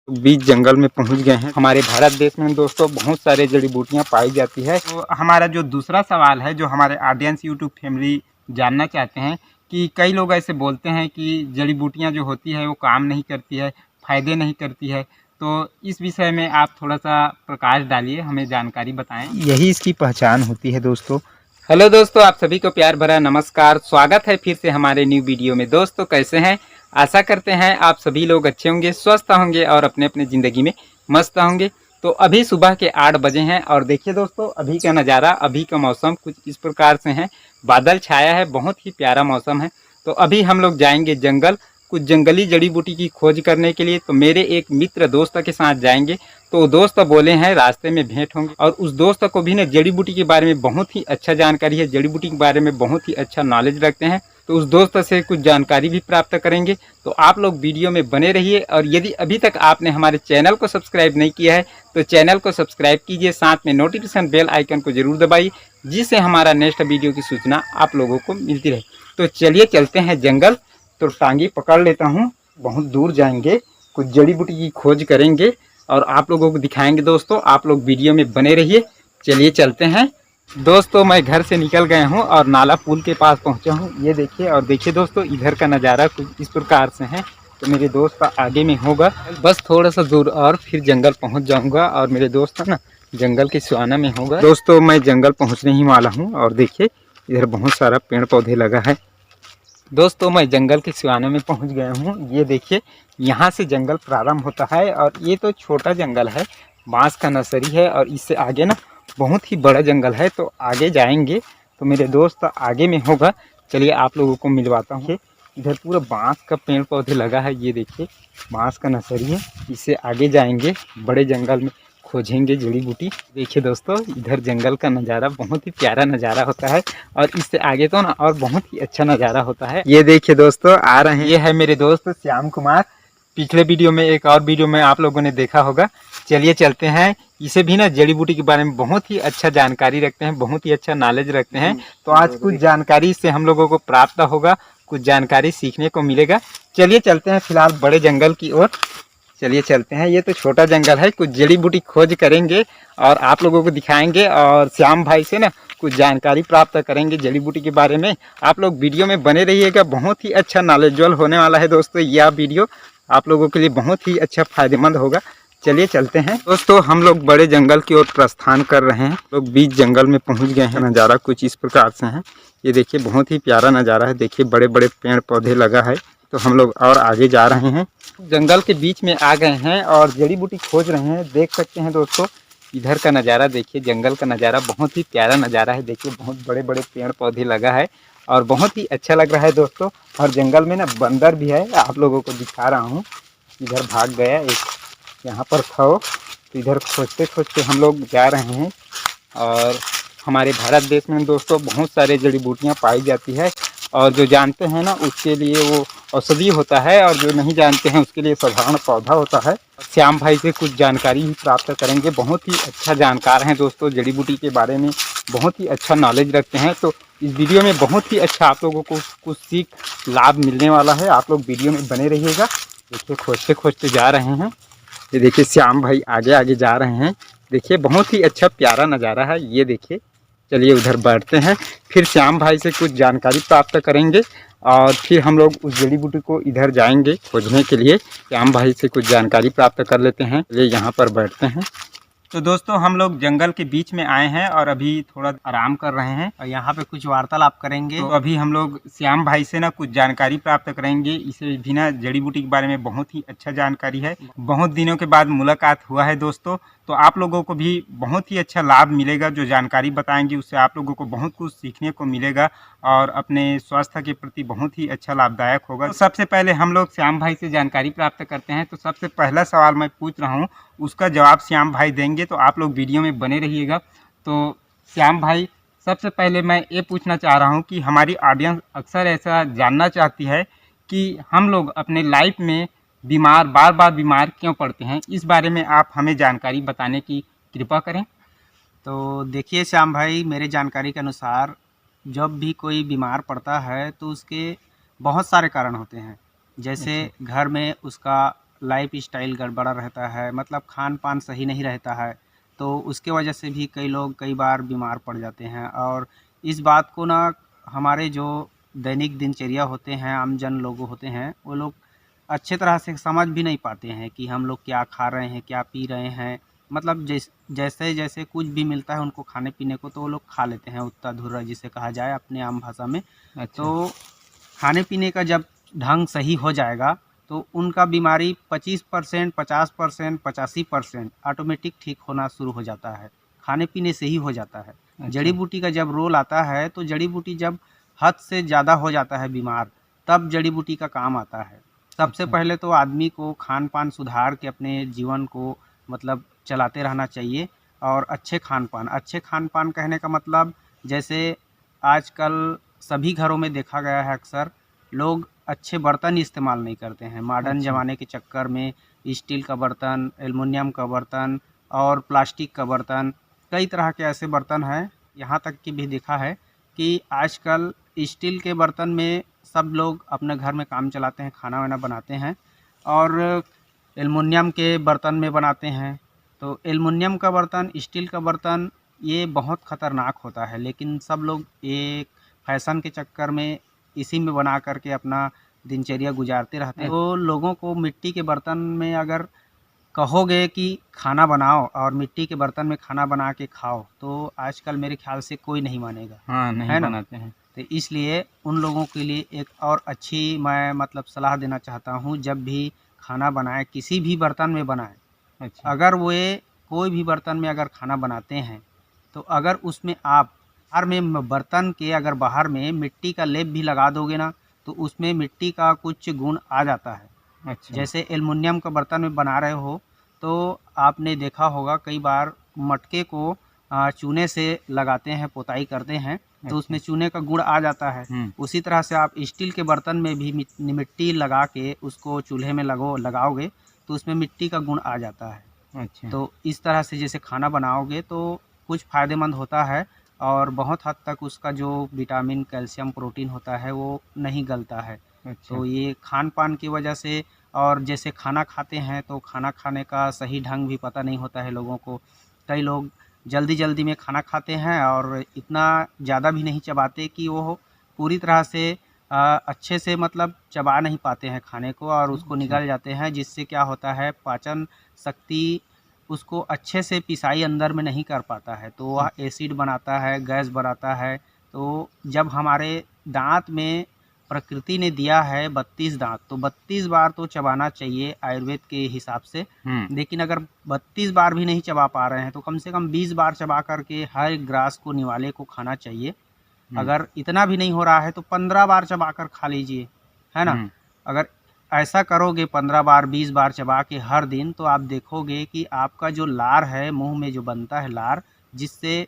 बीच जंगल में पहुंच गए हैं। हमारे भारत देश में दोस्तों बहुत सारे जड़ी बूटियां पाई जाती है। तो हमारा जो दूसरा सवाल है जो हमारे ऑडियंस यूट्यूब फैमिली जानना चाहते हैं कि कई लोग ऐसे बोलते हैं कि जड़ी बूटियां जो होती है वो काम नहीं करती है, फ़ायदे नहीं करती है। तो इस विषय में आप थोड़ा सा प्रकाश डालिए, हमें जानकारी बताएं। यही इसकी पहचान होती है दोस्तों। हेलो दोस्तों, आप सभी को प्यार भरा नमस्कार। स्वागत है फिर से हमारे न्यू वीडियो में। दोस्तों कैसे हैं? आशा करते हैं आप सभी लोग अच्छे होंगे, स्वस्थ होंगे और अपने अपने ज़िंदगी में मस्त होंगे। तो अभी सुबह के 8 बजे हैं और देखिए दोस्तों अभी का नज़ारा, अभी का मौसम कुछ इस प्रकार से है। बादल छाया है, बहुत ही प्यारा मौसम है। तो अभी हम लोग जाएंगे जंगल, कुछ जंगली जड़ी बूटी की खोज करने के लिए। तो मेरे एक मित्र दोस्त के साथ जाएंगे। तो दोस्त बोले हैं रास्ते में भेंट होंगे और उस दोस्त को भी ना जड़ी बूटी के बारे में बहुत ही अच्छा जानकारी है, जड़ी बूटी के बारे में बहुत ही अच्छा नॉलेज रखते हैं। तो उस दोस्त से कुछ जानकारी भी प्राप्त करेंगे। तो आप लोग वीडियो में बने रहिए और यदि अभी तक आपने हमारे चैनल को सब्सक्राइब नहीं किया है तो चैनल को सब्सक्राइब कीजिए, साथ में नोटिफिकेशन बेल आइकन को जरूर दबाइए जिससे हमारा नेक्स्ट वीडियो की सूचना आप लोगों को मिलती रहे। तो चलिए चलते हैं जंगल। तो टांगी पकड़ लेता हूँ, बहुत दूर जाएंगे, कुछ जड़ी बूटी की खोज करेंगे और आप लोगों को दिखाएंगे। दोस्तों आप लोग वीडियो में बने रहिए, चलिए चलते हैं। दोस्तों मैं घर से निकल गया हूँ और नाला पुल के पास पहुँचा हूँ। ये देखिए और देखिए दोस्तों इधर का नज़ारा कुछ इस प्रकार से है। तो मेरे दोस्त आगे में होगा, बस थोड़ा सा दूर और फिर जंगल पहुँच जाऊँगा और मेरे दोस्त है ना जंगल के सिवाना में होगा। दोस्तों मैं जंगल पहुँचने ही वाला हूँ और देखिए इधर बहुत सारा पेड़ पौधे लगा है। दोस्तों मैं जंगल के सिवाने में पहुंच गया हूं। ये देखिए यहाँ से जंगल प्रारंभ होता है और ये तो छोटा जंगल है, बांस का नर्सरी है और इससे आगे ना बहुत ही बड़ा जंगल है। तो आगे जाएंगे तो मेरे दोस्त आगे में होगा, चलिए आप लोगों को मिलवाता हूँ। इधर पूरा बांस का पेड़ पौधे लगा है, ये देखिए बांस का नर्सरी है। इससे आगे जाएंगे बड़े जंगल में खोजेंगे जड़ी बूटी। देखिए दोस्तों इधर जंगल का नज़ारा बहुत ही प्यारा नज़ारा होता है और इससे आगे तो ना और बहुत ही अच्छा नज़ारा होता है। ये देखिए दोस्तों आ रहे हैं, ये है मेरे दोस्त श्याम कुमार। पिछले वीडियो में एक और वीडियो में आप लोगों ने देखा होगा। चलिए चलते हैं, इसे भी ना जड़ी बूटी के बारे में बहुत ही अच्छा जानकारी रखते हैं, बहुत ही अच्छा नॉलेज रखते हैं। तो आज कुछ जानकारी इससे हम लोगों को प्राप्त होगा, कुछ जानकारी सीखने को मिलेगा। चलिए चलते हैं फिलहाल बड़े जंगल की ओर। चलिए चलते हैं, ये तो छोटा जंगल है, कुछ जड़ी बूटी खोज करेंगे और आप लोगों को दिखाएंगे और श्याम भाई से ना कुछ जानकारी प्राप्त करेंगे जड़ी बूटी के बारे में। आप लोग वीडियो में बने रहिएगा, बहुत ही अच्छा नॉलेजेबल होने वाला है दोस्तों। यह वीडियो आप लोगों के लिए बहुत ही अच्छा फायदेमंद होगा। चलिए चलते हैं दोस्तों, हम लोग बड़े जंगल की ओर प्रस्थान कर रहे हैं। लोग बीच जंगल में पहुंच गए हैं। नज़ारा कुछ इस प्रकार से है, ये देखिए बहुत ही प्यारा नज़ारा है। देखिए बड़े बड़े पेड़ पौधे लगा है। तो हम लोग और आगे जा रहे हैं, जंगल के बीच में आ गए हैं और जड़ी बूटी खोज रहे हैं। देख सकते हैं दोस्तों इधर का नज़ारा देखिए, जंगल का नज़ारा बहुत ही प्यारा नज़ारा है। देखिए बहुत बड़े बड़े पेड़ पौधे लगा है और बहुत ही अच्छा लग रहा है दोस्तों। और जंगल में ना बंदर भी है, आप लोगों को दिखा रहा हूँ। इधर भाग गया एक, यहाँ पर था वो। तो इधर खोजते खोजते हम लोग जा रहे हैं और हमारे भारत देश में दोस्तों बहुत सारे जड़ी बूटियाँ पाई जाती है और जो जानते हैं ना उसके लिए वो औषधि होता है और जो नहीं जानते हैं उसके लिए साधारण पौधा होता है। श्याम भाई से कुछ जानकारी भी प्राप्त करेंगे, बहुत ही अच्छा जानकार हैं दोस्तों, जड़ी बूटी के बारे में बहुत ही अच्छा नॉलेज रखते हैं। तो इस वीडियो में बहुत ही अच्छा आप लोगों को कुछ सीख लाभ मिलने वाला है, आप लोग वीडियो में बने रहिएगा। देखिए खोजते खोजते जा रहे हैं, ये देखिए श्याम भाई आगे आगे जा रहे हैं। देखिए बहुत ही अच्छा प्यारा नज़ारा है, ये देखिए। चलिए उधर बैठते हैं, फिर श्याम भाई से कुछ जानकारी प्राप्त करेंगे और फिर हम लोग उस जड़ी बूटी को इधर जाएंगे खोजने के लिए। श्याम भाई से कुछ जानकारी प्राप्त कर लेते हैं, चलिए यहाँ पर बैठते हैं। तो दोस्तों हम लोग जंगल के बीच में आए हैं और अभी थोड़ा आराम कर रहे हैं और यहाँ पे कुछ वार्तालाप करेंगे। तो अभी हम लोग श्याम भाई से ना कुछ जानकारी प्राप्त करेंगे। इसे भी ना जड़ी बूटी के बारे में बहुत ही अच्छा जानकारी है, बहुत दिनों के बाद मुलाकात हुआ है दोस्तों। तो आप लोगों को भी बहुत ही अच्छा लाभ मिलेगा, जो जानकारी बताएंगे उससे आप लोगों को बहुत कुछ सीखने को मिलेगा और अपने स्वास्थ्य के प्रति बहुत ही अच्छा लाभदायक होगा। तो सबसे पहले हम लोग श्याम भाई से जानकारी प्राप्त करते हैं। तो सबसे पहला सवाल मैं पूछ रहा हूँ, उसका जवाब श्याम भाई देंगे, तो आप लोग वीडियो में बने रहिएगा। तो श्याम भाई सबसे पहले मैं ये पूछना चाह रहा हूँ कि हमारी ऑडियंस अक्सर ऐसा जानना चाहती है कि हम लोग अपने लाइफ में बार बार बीमार क्यों पड़ते हैं, इस बारे में आप हमें जानकारी बताने की कृपा करें। तो देखिए श्याम भाई, मेरे जानकारी के अनुसार जब भी कोई बीमार पड़ता है तो उसके बहुत सारे कारण होते हैं। जैसे घर में उसका लाइफ स्टाइल गड़बड़ा रहता है, मतलब खान पान सही नहीं रहता है, तो उसके वजह से भी कई लोग कई बार बीमार पड़ जाते हैं। और इस बात को ना हमारे जो दैनिक दिनचर्या होते हैं, आम जन लोग होते हैं, वो लोग अच्छे तरह से समझ भी नहीं पाते हैं कि हम लोग क्या खा रहे हैं, क्या पी रहे हैं। मतलब जैसे जैसे कुछ भी मिलता है उनको खाने पीने को, तो वो लोग खा लेते हैं उत्ता-धुर्रा जिसे कहा जाए अपने आम भाषा में। अच्छा। तो खाने पीने का जब ढंग सही हो जाएगा, तो उनका बीमारी 25%, 50%, 85% ऑटोमेटिक ठीक होना शुरू हो जाता है। खाने पीने से ही हो जाता है। जड़ी अच्छा। बूटी का जब रोल आता है, तो जड़ी बूटी जब हद से ज़्यादा हो जाता है बीमार, तब जड़ी बूटी का काम आता है। सबसे अच्छा। पहले तो आदमी को खान-पान सुधार के अपने जीवन को मतलब चलाते रहना चाहिए। और अच्छे खान-पान कहने का मतलब, जैसे आजकल सभी घरों में देखा गया है अक्सर लोग अच्छे बर्तन इस्तेमाल नहीं करते हैं। मॉडर्न अच्छा। ज़माने के चक्कर में स्टील का बर्तन, एल्युमिनियम का बर्तन और प्लास्टिक का बर्तन, कई तरह के ऐसे बर्तन हैं। यहाँ तक कि भी देखा है कि आजकल स्टील के बर्तन में सब लोग अपने घर में काम चलाते हैं, खाना-वाना बनाते हैं, और एल्युमिनियम के बर्तन में बनाते हैं। तो एल्युमिनियम का बर्तन, स्टील का बर्तन, ये बहुत ख़तरनाक होता है, लेकिन सब लोग ये फ़ैशन के चक्कर में इसी में बना कर के अपना दिनचर्या गुजारते रहते हैं। तो लोगों को मिट्टी के बर्तन में अगर कहोगे कि खाना बनाओ और मिट्टी के बर्तन में खाना बना के खाओ, तो आजकल मेरे ख़्याल से कोई नहीं मानेगा, हाँ, नहीं है ना? बनाते हैं। तो इसलिए उन लोगों के लिए एक और अच्छी मैं मतलब सलाह देना चाहता हूँ, जब भी खाना बनाएँ, किसी भी बर्तन में बनाएँ, अच्छा। अगर वे कोई भी बर्तन में अगर खाना बनाते हैं, तो अगर उसमें आप बाहर में बर्तन के अगर बाहर में मिट्टी का लेप भी लगा दोगे ना, तो उसमें मिट्टी का कुछ गुण आ जाता है। अच्छा। जैसे एल्युमिनियम का बर्तन में बना रहे हो, तो आपने देखा होगा कई बार मटके को चूने से लगाते हैं, पुताई करते हैं, तो अच्छा। उसमें चूने का गुण आ जाता है। हुँ। उसी तरह से आप स्टील के बर्तन में भी मिट्टी लगा के उसको चूल्हे में लगाओगे, तो उसमें मिट्टी का गुण आ जाता है। अच्छा। तो इस तरह से जैसे खाना बनाओगे तो कुछ फ़ायदेमंद होता है, और बहुत हद तक उसका जो विटामिन, कैल्शियम, प्रोटीन होता है वो नहीं गलता है। अच्छा। तो ये खान-पान की वजह से, और जैसे खाना खाते हैं तो खाना खाने का सही ढंग भी पता नहीं होता है लोगों को। कई लोग जल्दी-जल्दी में खाना खाते हैं और इतना ज़्यादा भी नहीं चबाते कि वो पूरी तरह से अच्छे से मतलब चबा नहीं पाते हैं खाने को, और उसको अच्छा। निगल जाते हैं, जिससे क्या होता है पाचन शक्ति उसको अच्छे से पिसाई अंदर में नहीं कर पाता है, तो वह अच्छा। एसिड बनाता है, गैस बनाता है। तो जब हमारे दाँत में प्रकृति ने दिया है 32 दाँत, तो 32 बार तो चबाना चाहिए आयुर्वेद के हिसाब से। हुँ। लेकिन अगर 32 बार भी नहीं चबा पा रहे हैं, तो कम से कम 20 बार चबा कर के हर एक ग्रास को, निवाले को खाना चाहिए। हुँ। अगर इतना भी नहीं हो रहा है तो 15 बार चबाकर खा लीजिए, है ना? हुँ। अगर ऐसा करोगे 15 बार, 20 बार चबा के हर दिन, तो आप देखोगे कि आपका जो लार है, मुँह में जो बनता है लार, जिससे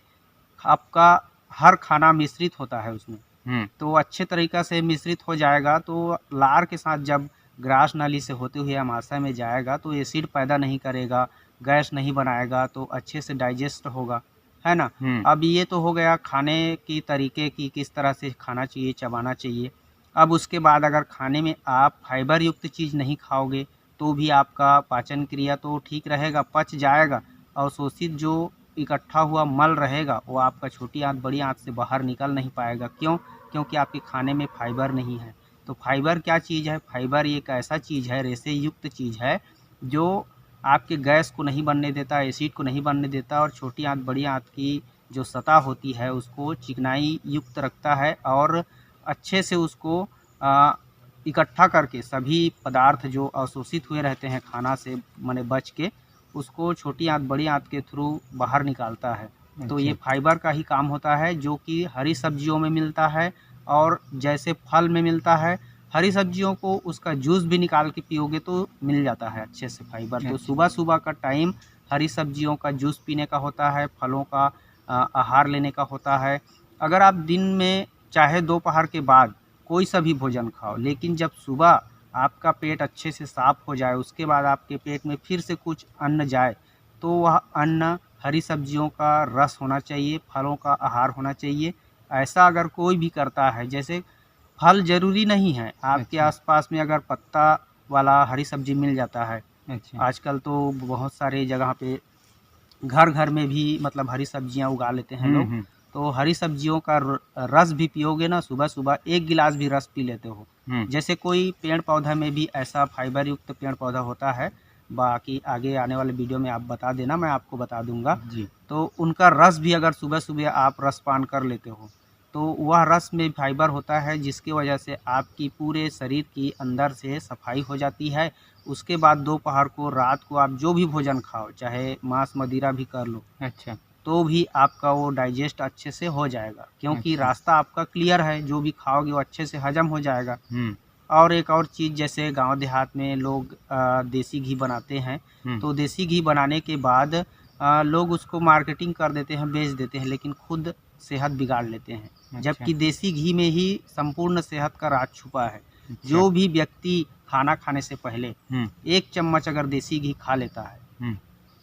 आपका हर खाना मिश्रित होता है उसमें, हुँ। तो अच्छे तरीक़ा से मिश्रित हो जाएगा, तो लार के साथ जब ग्रास नाली से होते हुए आमाशय में जाएगा, तो एसिड पैदा नहीं करेगा, गैस नहीं बनाएगा, तो अच्छे से डाइजेस्ट होगा, है ना? हुँ। अब ये तो हो गया खाने की तरीके की, किस तरह से खाना चाहिए, चबाना चाहिए। अब उसके बाद अगर खाने में आप फाइबर युक्त चीज़ नहीं खाओगे, तो भी आपका पाचन क्रिया तो ठीक रहेगा, पच जाएगा, और शोषित जो इकट्ठा हुआ मल रहेगा, वो आपका छोटी आँत, बड़ी आँत से बाहर निकल नहीं पाएगा। क्यों? क्योंकि आपके खाने में फाइबर नहीं है। तो फाइबर क्या चीज़ है? फाइबर एक ऐसा चीज़ है, रेशे युक्त चीज़ है, जो आपके गैस को नहीं बनने देता, एसिड को नहीं बनने देता, और छोटी आँत, बड़ी आँत की जो सतह होती है, उसको चिकनाई युक्त रखता है, और अच्छे से उसको अ, इकट्ठा करके सभी पदार्थ जो अवशोषित हुए रहते हैं खाना से माने बच के, उसको छोटी आँत, बड़ी आँत के थ्रू बाहर निकालता है। तो अच्छा। ये फाइबर का ही काम होता है, जो कि हरी सब्जियों में मिलता है, और जैसे फल में मिलता है, हरी सब्जियों को उसका जूस भी निकाल के पियोगे तो मिल जाता है अच्छे से फाइबर। तो अच्छा। सुबह-सुबह का टाइम हरी सब्जियों का जूस पीने का होता है, फलों का आहार लेने का होता है। अगर आप दिन में चाहे दोपहर के बाद कोई सा भी भोजन खाओ, लेकिन जब सुबह आपका पेट अच्छे से साफ़ हो जाए, उसके बाद आपके पेट में फिर से कुछ अन्न जाए, तो वह अन्न हरी सब्जियों का रस होना चाहिए, फलों का आहार होना चाहिए। ऐसा अगर कोई भी करता है, जैसे फल ज़रूरी नहीं है, आपके अच्छा। आस-पास में अगर पत्ता वाला हरी सब्जी मिल जाता है। अच्छा। आजकल तो बहुत सारे जगह पे घर घर में भी मतलब हरी सब्जियां उगा लेते हैं लोग। हम्म। तो हरी सब्जियों का रस भी पियोगे ना, सुबह सुबह एक गिलास भी रस पी लेते हो। हम्म। जैसे कोई पेड़ पौधा में भी ऐसा फाइबर युक्त पेड़ पौधा होता है, बाकी आगे आने वाले वीडियो में आप बता देना, मैं आपको बता दूंगा। जी। तो उनका रस भी अगर सुबह सुबह आप रस पान कर लेते हो तो वह रस में फाइबर होता है, जिसकी वजह से आपकी पूरे शरीर की अंदर से सफाई हो जाती है। उसके बाद दोपहर को, रात को आप जो भी भोजन खाओ, चाहे मांस मदिरा भी कर लो, अच्छा। तो भी आपका वो डाइजेस्ट अच्छे से हो जाएगा, क्योंकि अच्छा। रास्ता आपका क्लियर है, जो भी खाओगे वो अच्छे से हजम हो जाएगा। हम्म। और एक और चीज़, जैसे गांव देहात में लोग देसी घी बनाते हैं, हम्म। तो देसी घी बनाने के बाद लोग उसको मार्केटिंग कर देते हैं, बेच देते हैं, लेकिन खुद सेहत बिगाड़ लेते हैं। अच्छा। जबकि देसी घी में ही संपूर्ण सेहत का राज छुपा है। अच्छा। जो भी व्यक्ति खाना खाने से पहले हम्म। 1 चम्मच अगर देसी घी खा लेता है, हम्म।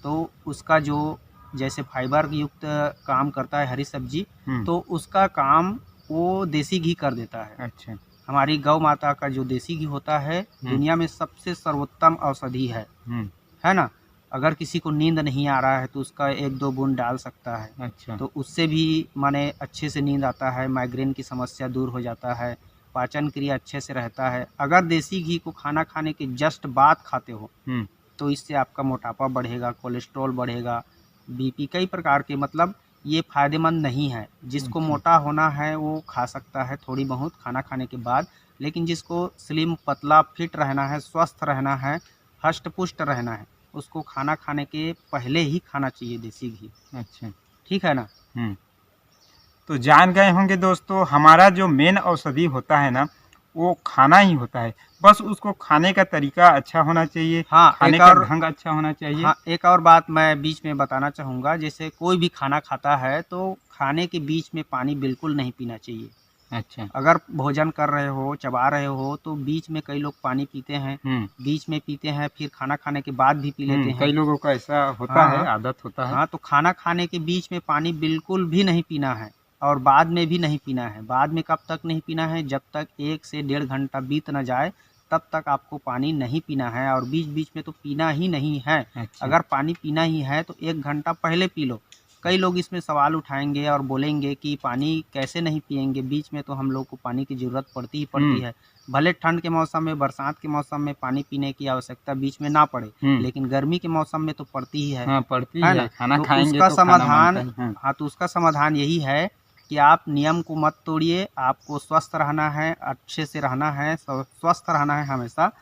तो उसका जो जैसे फाइबर युक्त काम करता है हरी सब्जी, हम्म। तो उसका काम वो देसी घी कर देता है। अच्छा। हमारी गौ माता का जो देसी घी होता है, हम्म। दुनिया में सबसे सर्वोत्तम औषधि हम्म। है ना? अगर किसी को नींद नहीं आ रहा है तो उसका 1-2 बूंद डाल सकता है, अच्छा। तो उससे भी माने अच्छे से नींद आता है, माइग्रेन की समस्या दूर हो जाता है, पाचन क्रिया अच्छे से रहता है। अगर देसी घी को खाना खाने के जस्ट बाद खाते हो, हम्म। तो इससे आपका मोटापा बढ़ेगा, कोलेस्ट्रॉल बढ़ेगा, बीपी, कई प्रकार के मतलब ये फ़ायदेमंद नहीं है। जिसको अच्छा। मोटा होना है वो खा सकता है थोड़ी बहुत खाना खाने के बाद, लेकिन जिसको स्लिम, पतला, फिट रहना है, स्वस्थ रहना है, हष्ट-पुष्ट रहना है, उसको खाना खाने के पहले ही खाना चाहिए देसी घी। अच्छा। ठीक है ना? हम्म। तो जान गए होंगे दोस्तों, हमारा जो मेन औषधि होता है ना, वो खाना ही होता है। बस उसको खाने का तरीका अच्छा होना चाहिए, हाँ, खाने का ढंग अच्छा होना चाहिए। हाँ, एक और बात मैं बीच में बताना चाहूँगा, जैसे कोई भी खाना खाता है तो खाने के बीच में पानी बिल्कुल नहीं पीना चाहिए। अच्छा। अगर भोजन कर रहे हो, चबा रहे हो, तो बीच में कई लोग पानी पीते हैं, हम्म। बीच में पीते हैं, फिर खाना खाने के बाद भी पी लेते कई हैं। लोगों का ऐसा होता है, हाँ, आदत होता है। हाँ, तो खाना खाने के बीच में पानी बिल्कुल भी नहीं पीना है, और बाद में भी नहीं पीना है। बाद में कब तक नहीं पीना है? जब तक 1 से डेढ़ घंटा बीत ना जाए, तब तक आपको पानी नहीं पीना है, और बीच-बीच में तो पीना ही नहीं है। अच्छा। अगर पानी पीना ही है तो 1 घंटा पहले पी लो। कई लोग इसमें सवाल उठाएँगे और बोलेंगे कि पानी कैसे नहीं पिएँगे? बीच में तो हम लोग को पानी की ज़रूरत पड़ती ही पड़ती हम्म। है। भले ठंड के मौसम में, बरसात के मौसम में पानी पीने की आवश्यकता बीच में ना पड़े, हम्म। लेकिन गर्मी के मौसम में तो पड़ती ही हाँ, पड़ती है है, ना? खाना तो खाएंगे उसका तो खाना मांगता समाधान, है। हाँ। हाँ, तो उसका समाधान यही है कि आप नियम को मत तोड़िए, आपको स्वस्थ रहना है, अच्छे से रहना है, स्वस्थ रहना है हमेशा।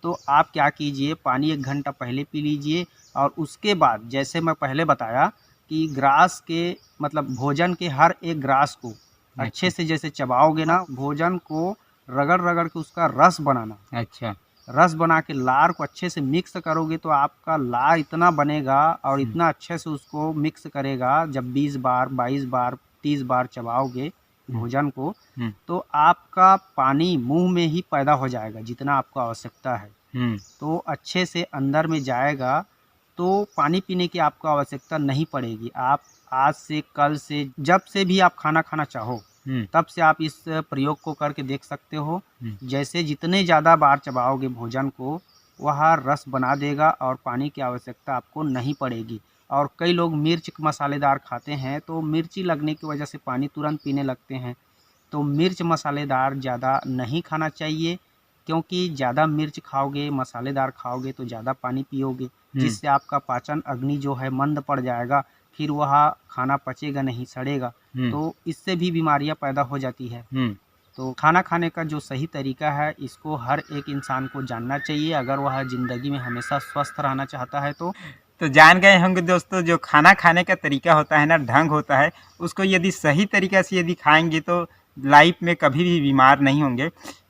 तो आप क्या कीजिए, पानी 1 घंटा पहले पी लीजिए, और उसके बाद जैसे मैं पहले बताया कि ग्रास के मतलब भोजन के हर एक ग्रास को अच्छे अच्छा। से जैसे चबाओगे ना, भोजन को रगड़-रगड़ के उसका रस बनाना। अच्छा। रस बना के लार को अच्छे से मिक्स करोगे तो आपका लार इतना बनेगा और हम्म। इतना अच्छे से उसको मिक्स करेगा, जब 20 बार, 22 बार, 30 बार चबाओगे हम्म। भोजन को, हम्म। तो आपका पानी मुंह में ही पैदा हो जाएगा जितना आपको आवश्यकता है। हम्म। तो अच्छे से अंदर में जाएगा, तो पानी पीने की आपको आवश्यकता नहीं पड़ेगी। आप आज से, कल से, जब से भी आप खाना खाना चाहो, हम्म। तब से आप इस प्रयोग को करके देख सकते हो। हम्म। जैसे जितने ज़्यादा बार चबाओगे भोजन को, वह रस बना देगा और पानी की आवश्यकता आपको नहीं पड़ेगी। और कई लोग मिर्च मसालेदार खाते हैं, तो मिर्ची लगने की वजह से पानी तुरंत पीने लगते हैं। तो मिर्च मसालेदार ज़्यादा नहीं खाना चाहिए, क्योंकि ज़्यादा मिर्च खाओगे, मसालेदार खाओगे तो ज़्यादा पानी पियोगे, हम्म। जिससे आपका पाचन अग्नि जो है मंद पड़ जाएगा, फिर वह खाना पचेगा नहीं, सड़ेगा। हम्म। तो इससे भी बीमारियां पैदा हो जाती है। हम्म। तो खाना खाने का जो सही तरीका है, इसको हर एक इंसान को जानना चाहिए, अगर वह ज़िंदगी में हमेशा स्वस्थ रहना चाहता है तो। तो जान गए होंगे दोस्तों, जो खाना खाने का तरीका होता है ना, ढंग होता है, उसको यदि सही तरीक़े से यदि खाएँगे तो लाइफ में कभी भी बीमार नहीं होंगे।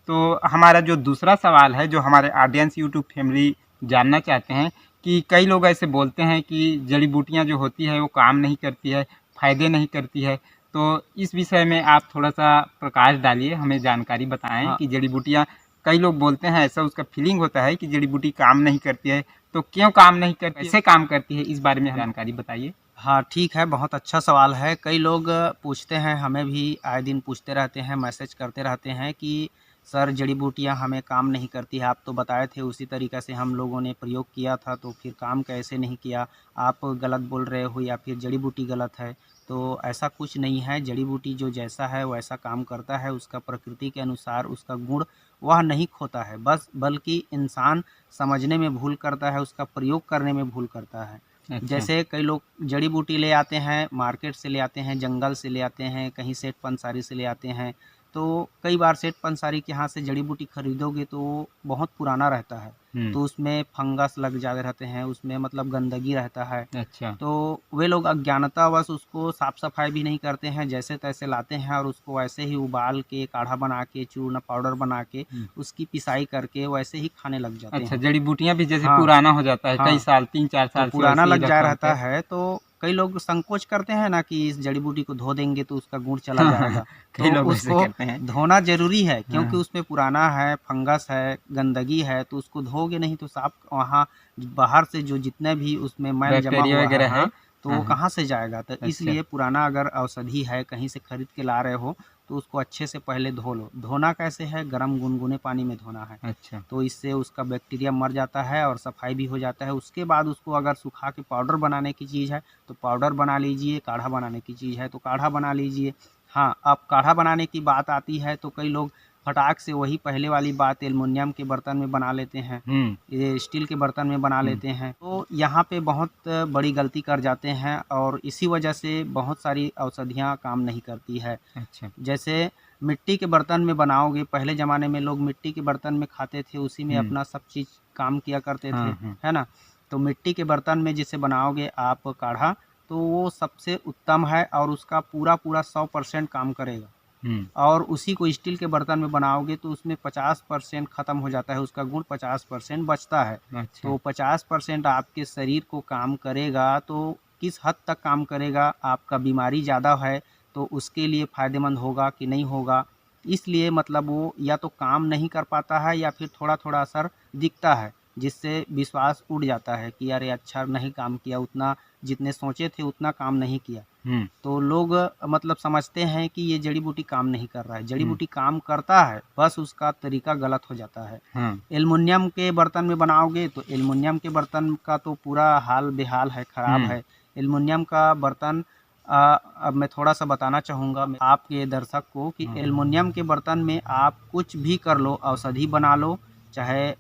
तो हमारा जो दूसरा सवाल है, जो हमारे ऑडियंस यूट्यूब फैमिली जानना चाहते हैं कि कई लोग ऐसे बोलते हैं कि जड़ी-बूटियाँ जो होती है वो काम नहीं करती है, फ़ायदे नहीं करती है। तो इस विषय में आप थोड़ा-सा प्रकाश डालिए, हमें जानकारी बताएँ हाँ, कि जड़ी-बूटियाँ, कई लोग बोलते हैं, ऐसा उसका फीलिंग होता है कि जड़ी-बूटी काम नहीं करती है, तो क्यों काम नहीं करती, कैसे काम करती है, इस बारे में जानकारी बताइए। हाँ, ठीक है, बहुत अच्छा सवाल है। कई लोग पूछते हैं, हमें भी आए दिन पूछते रहते हैं, मैसेज करते रहते हैं कि सर जड़ी बूटियाँ हमें काम नहीं करती है, आप तो बताए थे उसी तरीक़े से हम लोगों ने प्रयोग किया था, तो फिर काम कैसे नहीं किया, आप गलत बोल रहे हो या फिर जड़ी बूटी गलत है। तो ऐसा कुछ नहीं है, जड़ी बूटी जो जैसा है वैसा काम करता है, उसका प्रकृति के अनुसार उसका गुण वह नहीं खोता है, बस बल्कि इंसान समझने में भूल करता है, उसका प्रयोग करने में भूल करता है। अच्छा। जैसे कई लोग जड़ी बूटी ले आते हैं, मार्केट से ले आते हैं, जंगल से ले आते हैं, कहीं सेठ पंसारी से ले आते हैं। तो कई बार सेठ पंसारी के यहाँ से जड़ी बूटी खरीदोगे तो वो बहुत पुराना रहता है, तो उसमें फंगस लग जाते रहते हैं, उसमें मतलब गंदगी रहता है। अच्छा। तो वे लोग अज्ञानतावश उसको साफ़ सफाई भी नहीं करते हैं, जैसे तैसे लाते हैं और उसको वैसे ही उबाल के काढ़ा बना के, चूर्ण पाउडर बना के उसकी पिसाई करके वैसे ही खाने लग जाते अच्छा, हैं। जड़ी बूटियाँ भी जैसे हाँ, पुराना हो जाता है, कई हाँ। साल 3-4 तो साल से पुराना वैसे ही लग जा रखा होता रहता है। है, तो कई लोग संकोच करते हैं ना कि इस जड़ी बूटी को धो देंगे तो उसका गुण चला हाँ, हाँ, जाएगा। हाँ, कई तो लोग ऐसे उसको करते हैं। धोना ज़रूरी है, क्योंकि हाँ। उसमें पुराना है, फंगस है, गंदगी है, तो उसको धोओगे नहीं तो साफ वहाँ बाहर से जो जितने भी उसमें मैल जमा बैक्टीरिया हुआ है, वगैरह है। हाँ, तो हाँ, वो हाँ। कहाँ से जाएगा? तो अच्छा। इसलिए पुराना अगर औषधि है, कहीं से खरीद के ला रहे हो, तो उसको अच्छे से पहले धो लो। धोना कैसे है? गरम गुनगुने पानी में धोना है। अच्छा। तो इससे उसका बैक्टीरिया मर जाता है और सफाई भी हो जाता है। उसके बाद उसको अगर सुखा के पाउडर बनाने की चीज़ है, तो पाउडर बना लीजिए, काढ़ा बनाने की चीज़ है, तो काढ़ा बना लीजिए। हाँ, अब काढ़ा बनाने की बात आती है तो कई लोग फटाक से वही पहले वाली बात एल्युमिनियम के बर्तन में बना लेते हैं, हुँ, ये स्टील के बर्तन में बना हुँ। लेते हैं। तो यहाँ पे बहुत बड़ी गलती कर जाते हैं और इसी वजह से बहुत सारी औषधियाँ काम नहीं करती है। अच्छा। जैसे मिट्टी के बर्तन में बनाओगे, पहले ज़माने में लोग मिट्टी के बर्तन में खाते थे, उसी में हुँ। अपना सब चीज़ काम किया करते थे, हाँ, हाँ। है ना? तो मिट्टी के बर्तन में जैसे बनाओगे आप काढ़ा, तो वो सबसे उत्तम है और उसका पूरा-पूरा 100% काम करेगा। हुँ। और उसी को स्टील के बर्तन में बनाओगे तो उसमें 50% ख़त्म हो जाता है, उसका गुण 50% बचता है। अच्छा। तो 50% आपके शरीर को काम करेगा, तो किस हद तक काम करेगा, आपका बीमारी ज़्यादा है तो उसके लिए फ़ायदेमंद होगा कि नहीं होगा। इसलिए मतलब वो या तो काम नहीं कर पाता है या फिर थोड़ा-थोड़ा असर दिखता है, जिससे विश्वास उड़ जाता है कि अरे अच्छा नहीं काम किया, उतना जितने सोचे थे उतना काम नहीं किया। हुँ, तो लोग मतलब समझते हैं कि ये जड़ी बूटी काम नहीं कर रहा है, जड़ी हुँ। बूटी काम करता है, बस उसका तरीका गलत हो जाता है। हाँ। एल्युमिनियम के बर्तन में बनाओगे तो एल्युमिनियम के बर्तन का तो पूरा हाल बेहाल है, ख़राब हुँ, है। एल्युमिनियम का बर्तन अब मैं थोड़ा-सा बताना चाहूँगा मैं आपके दर्शक को कि हाँ। एल्युमिनियम के बर्तन में आप कुछ भी कर लो, औषधि बना लो, चाहे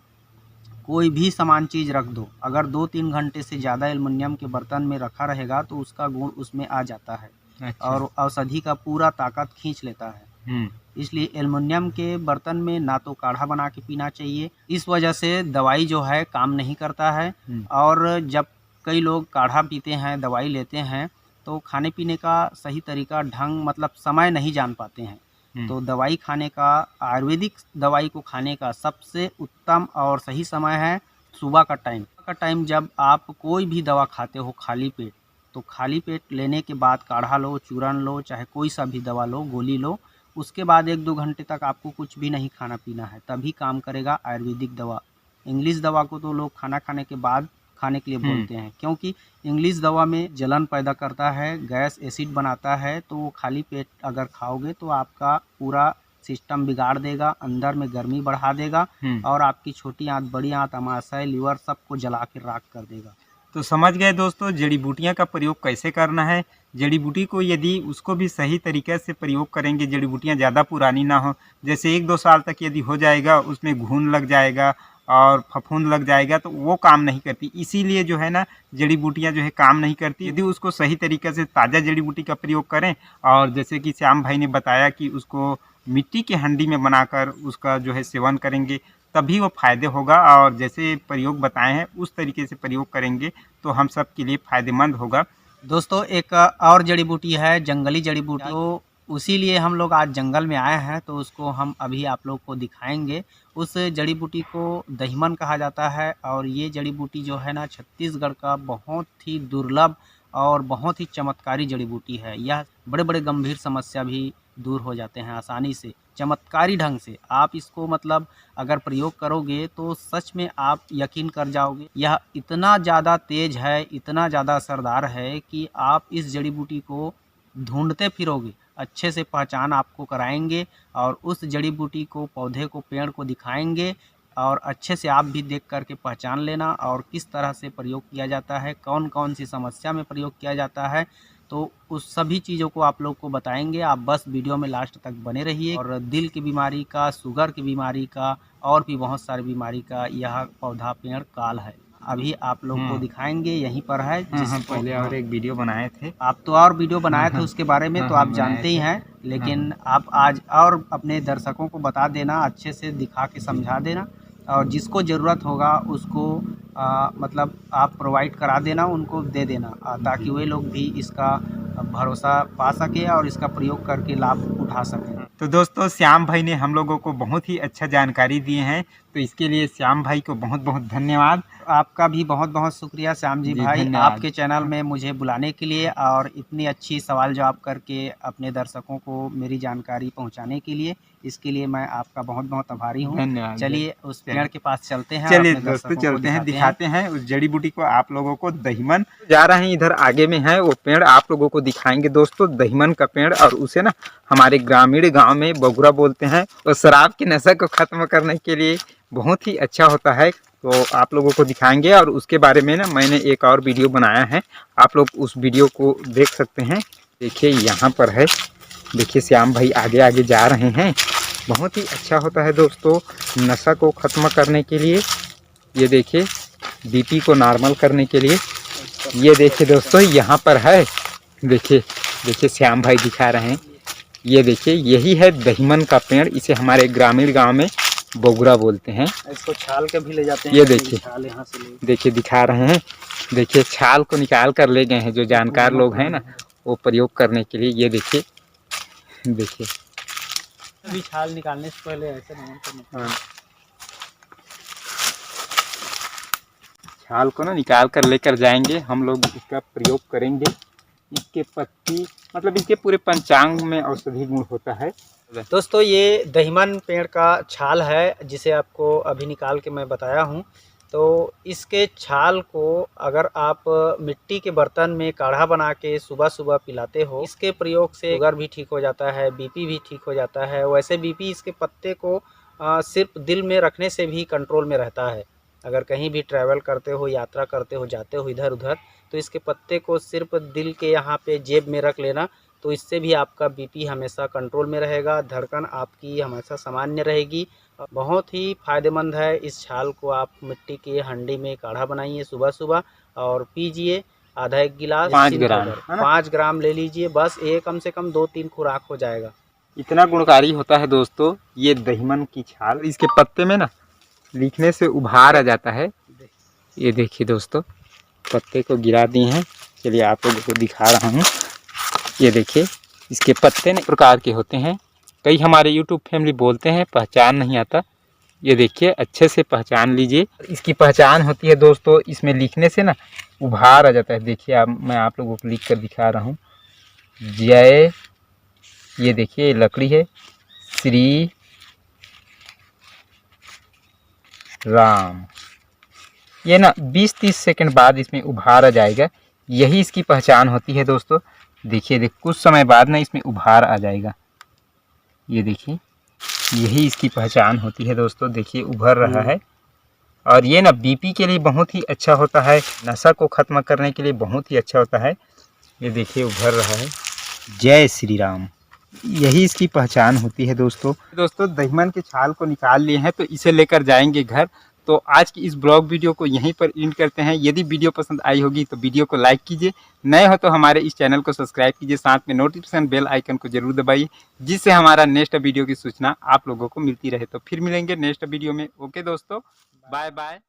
कोई भी सामान चीज़ रख दो, अगर 2-3 घंटे से ज़्यादा एल्युमिनियम के बर्तन में रखा रहेगा तो उसका गुण उसमें आ जाता है अच्छा। और औषधि का पूरा ताकत खींच लेता है। हुँ, इसलिए एल्युमिनियम के बर्तन में ना तो काढ़ा बना के पीना चाहिए, इस वजह से दवाई जो है काम नहीं करता है हुँ, और जब कई लोग काढ़ा पीते हैं, दवाई लेते हैं, तो खाने-पीने का सही तरीका ढंग मतलब समय नहीं जान पाते हैं। हुँ। तो दवाई खाने का आयुर्वेदिक दवाई को खाने का सबसे उत्तम और सही समय है सुबह का टाइम। सुबह का टाइम जब आप कोई भी दवा खाते हो खाली पेट, तो खाली पेट लेने के बाद काढ़ा लो, चूरन लो, चाहे कोई सा भी दवा लो, गोली लो, उसके बाद 1-2 घंटे तक आपको कुछ भी नहीं खाना-पीना है, तभी काम करेगा आयुर्वेदिक दवा। इंग्लिश दवा को तो लोग खाना खाने के बाद खाने के लिए हुँ, बोलते हैं, क्योंकि इंग्लिश दवा में जलन पैदा करता है, गैस एसिड बनाता है, तो वो खाली पेट अगर खाओगे तो आपका पूरा सिस्टम बिगाड़ देगा, अंदर में गर्मी बढ़ा देगा हुँ। और आपकी छोटी आँत, बड़ी आँत, अमाशय, लीवर सबको जला के राख कर देगा। तो समझ गए दोस्तों जड़ी बूटियाँ का प्रयोग कैसे करना है। जड़ी बूटी को यदि उसको भी सही तरीके से प्रयोग करेंगे, जड़ी बूटियाँ ज़्यादा पुरानी ना हो, जैसे 1-2 साल तक यदि हो जाएगा, उसमें घुन लग जाएगा और फफूंद लग जाएगा, तो वो काम नहीं करती। इसीलिए जो है ना, जड़ी बूटियाँ जो है काम नहीं करती। यदि उसको सही तरीके से ताज़ा जड़ी बूटी का प्रयोग करें और जैसे कि श्याम भाई ने बताया कि उसको मिट्टी की हंडी में बनाकर उसका जो है सेवन करेंगे, तभी वो फ़ायदे होगा और जैसे प्रयोग बताए हैं, उस तरीके से प्रयोग करेंगे तो हम सब के लिए फ़ायदेमंद होगा। दोस्तों एक और जड़ी बूटी है जंगली जड़ी बूटी, तो उसी लिए हम लोग आज जंगल में आए हैं, तो उसको हम अभी आप लोग को दिखाएंगे। उस जड़ी बूटी को दहीमन कहा जाता है और ये जड़ी बूटी जो है ना छत्तीसगढ़ का बहुत ही दुर्लभ और बहुत ही चमत्कारी जड़ी बूटी है। यह बड़े-बड़े गंभीर समस्या भी दूर हो जाते हैं आसानी से, चमत्कारी ढंग से। आप इसको मतलब अगर प्रयोग करोगे तो सच में आप यकीन कर जाओगे। यह इतना ज़्यादा तेज़ है, इतना ज़्यादा असरदार है कि आप इस जड़ी बूटी को ढूँढते फिरोगे, अच्छे से पहचान आपको कराएंगे और उस जड़ी बूटी को, पौधे को, पेड़ को दिखाएंगे और अच्छे से आप भी देख कर के पहचान लेना और किस तरह से प्रयोग किया जाता है, कौन कौन सी समस्या में प्रयोग किया जाता है, तो उस सभी चीज़ों को आप लोग को बताएंगे। आप बस वीडियो में लास्ट तक बने रहिए। और दिल की बीमारी का, शुगर की बीमारी का और भी बहुत सारी बीमारी का यह पौधा पेड़ काल है। अभी आप लोग को दिखाएंगे, यहीं पर है। हम पहले और एक वीडियो बनाए थे, आप तो और वीडियो बनाए थे उसके बारे में, तो आप जानते ही हैं, लेकिन आप आज और अपने दर्शकों को बता देना, अच्छे से दिखा के समझा देना और जिसको ज़रूरत होगा उसको मतलब आप प्रोवाइड करा देना, उनको दे देना, ताकि वे लोग भी इसका भरोसा पा सके और इसका प्रयोग करके लाभ उठा सकें। तो दोस्तों, श्याम भाई ने हम लोगों को बहुत ही अच्छा जानकारी दिए हैं, तो इसके लिए श्याम भाई को बहुत बहुत धन्यवाद। आपका भी बहुत बहुत शुक्रिया श्याम जी भाई, आपके चैनल में मुझे बुलाने के लिए और इतनी अच्छी सवाल जवाब करके अपने दर्शकों को मेरी जानकारी पहुंचाने के लिए, इसके लिए मैं आपका बहुत बहुत आभारी हूं। धन्यवाद। चलिए उस पेड़ के पास चलते हैं। चलिए दोस्तों, चलते हैं, दिखाते हैं उस जड़ी बूटी को आप लोगों को। दहीमन जा रहे हैं, इधर आगे में है वो पेड़, आप लोगों को दिखाएंगे दोस्तों, दहीमन का पेड़। और उसे ना हमारे ग्रामीण गांव में बगुरा बोलते हैं और शराब की नशा को खत्म करने के लिए बहुत ही अच्छा होता है, तो आप लोगों को दिखाएंगे। और उसके बारे में ना मैंने एक और वीडियो बनाया है, आप लोग उस वीडियो को देख सकते हैं। देखिए यहाँ पर है, देखिए श्याम भाई आगे आगे जा रहे हैं। बहुत ही अच्छा होता है दोस्तों नशा को ख़त्म करने के लिए। ये देखिए बीपी को नॉर्मल करने के लिए। ये देखिए दोस्तों यहाँ पर है, देखिए देखिए श्याम भाई दिखा रहे हैं। ये देखिए यही है दहीमन का पेड़, इसे हमारे ग्रामीण गांव में बगुरा बोलते हैं। इसको छाल के भी ले जाते हैं। ये देखिए, छाल यहाँ से ले, देखिए दिखा रहे हैं। देखिए छाल को निकाल कर ले गए हैं, जो जानकार लोग हैं ना वो प्रयोग करने के लिए। ये देखिए, देखिए अभी छाल निकालने से पहले ऐसे नहीं करना। छाल को ना निकाल कर लेकर जाएंगे, हम लोग इसका प्रयोग करेंगे। इसके पत्ती मतलब इसके पूरे पंचांग में औषधि गुण होता है। दोस्तों ये दहीमन पेड़ का छाल है, जिसे आपको अभी निकाल के मैं बताया हूँ। तो इसके छाल को अगर आप मिट्टी के बर्तन में काढ़ा बना के सुबह सुबह पिलाते हो, इसके प्रयोग से शुगर भी ठीक हो जाता है, बीपी भी ठीक हो जाता है। वैसे बीपी इसके पत्ते को सिर्फ दिल में रखने से भी कंट्रोल में रहता है। अगर कहीं भी ट्रैवल करते हो, यात्रा करते हो, जाते हो इधर उधर, तो इसके पत्ते को सिर्फ दिल के यहाँ पे जेब में रख लेना, तो इससे भी आपका बीपी हमेशा कंट्रोल में रहेगा, धड़कन आपकी हमेशा सामान्य रहेगी। बहुत ही फ़ायदेमंद है। इस छाल को आप मिट्टी के हांडी में काढ़ा बनाइए सुबह सुबह और पीजिए, आधा एक गिलास 5 ग्राम ले लीजिए, बस ये कम से कम 2-3 खुराक हो जाएगा। इतना गुणकारी होता है दोस्तों ये दहीमन की छाल। इसके पत्ते में ना लिखने से उभार आ जाता है। ये देखिए दोस्तों, पत्ते को गिरा दिए हैं, चलिए आप लोगों को दिखा रहा हूँ। ये देखिए इसके पत्ते न प्रकार के होते हैं, कई हमारे यूट्यूब फैमिली बोलते हैं पहचान नहीं आता। ये देखिए अच्छे से पहचान लीजिए। इसकी पहचान होती है दोस्तों, इसमें लिखने से ना उभार आ जाता है। देखिए मैं आप लोगों को लिख कर दिखा रहा हूँ। जय, ये देखिए लकड़ी है, श्री राम। ये ना 20-30 सेकंड बाद इसमें उभार आ जाएगा, यही इसकी पहचान होती है दोस्तों। देखिए कुछ समय बाद ना इसमें उभार आ जाएगा। ये देखिए यही इसकी पहचान होती है दोस्तों। देखिए उभर रहा है और ये ना बीपी के लिए बहुत ही अच्छा होता है, नशा को ख़त्म करने के लिए बहुत ही अच्छा होता है। ये देखिए उभर रहा है। जय श्री राम, यही इसकी पहचान होती है दोस्तों। दहीमन के छाल को निकाल लिए हैं, तो इसे लेकर जाएंगे घर। तो आज की इस ब्लॉग वीडियो को यहीं पर एंड करते हैं। यदि वीडियो पसंद आई होगी तो वीडियो को लाइक कीजिए, नए हो तो हमारे इस चैनल को सब्सक्राइब कीजिए, साथ में नोटिफिकेशन बेल आइकन को जरूर दबाइए, जिससे हमारा नेक्स्ट वीडियो की सूचना आप लोगों को मिलती रहे। तो फिर मिलेंगे नेक्स्ट वीडियो में। ओके दोस्तों, बाय बाय।